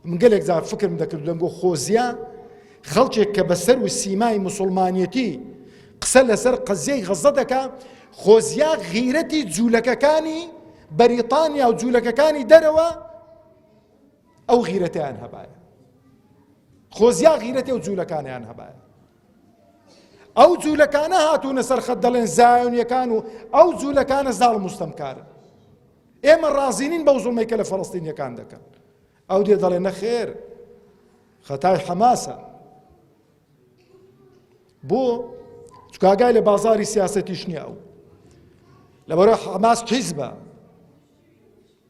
من قالك زار فكر من ذاك لەنگۆ خۆزیە خەڵکێک کە بەسەر و سیمای مسلمانیەتی قسە لەسەر قەزیەی غەزە دەکا خۆزیە غیرەتی جوولەکەکانی بەریتانیا و جوولەکەکانی دەرەوە ئەو غیرەتیان هەبایە خۆزیە غیرەتی ئەو جوولەکانیان هەبایە ئەو جوولەکانە هاتوونە سەر خەت دەڵێن زایۆنیەکان و ئەو جوولەکانە زاڵ مستەمکارن ئێمە ڕازینین بەو زوڵمەی کە لە فەڵەستینیەکان دەکەن ئەو دێ دەڵێن نەخێر خەتای حەماسە بۆ چونکە ئاگای لە بازاری سیاسەتیش نییە ئەو لەبەرەوەی حەماس حیزبە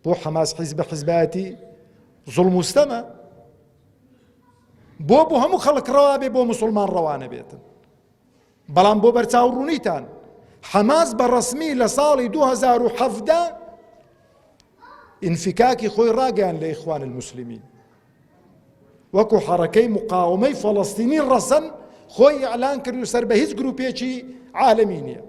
بۆ حەماس حیزبە حیزبایەتی زوڵم و ستەمە بۆ هەموو خەڵک ڕەوا بێ بۆ موسڵمان ڕەوانە بێتن بەڵام بۆ بەرچاوڕوونیتان حەماس بەڕەسمی لە ساڵی 2017 انفکاکی خۆی ڕاگەیان لە ئیخوان المسلمین وەکو حەرەکەی مقاومەی فەڵەستینی ڕەسەن خۆی ئەعلان کرد و سەر بە هیچ گروپێکی عالەمی نییە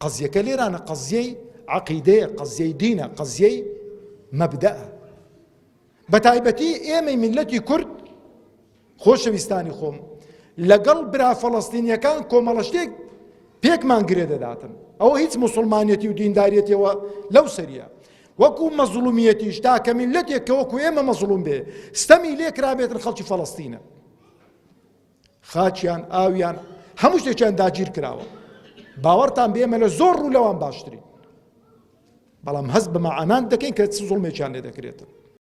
قەزیەکە لێرانە قەزیەی عەقیدەیە قەزیەی دینە قەزیەی مەبدەئە بەتایبەتی ئێمەی میلەتی کورد خۆشەویستانی خۆم لەگەڵ برا فەڵەستینیەکان کۆمەڵە شتێک پێکمان گرێ دەداتن ئەوە هیچ موسڵمانیەتی و دینداریەتیەوە لەو سەریە وەکو مەزڵومیەتیش تا کە میلەتێک کە وەکو ئێمە مەزڵوم بێ ستەمی لێ کرابێتن خەڵکی فەڵەستینە خاچیان ئاویان هەموو شتێکیان داگیر کراوە باوەڕتان بێ ئێمە لە زۆر ڕوو لەوان باشترین بەڵام هەست بە مەعانان دەکەین کە زوڵمێکیان لێ دەکرێتن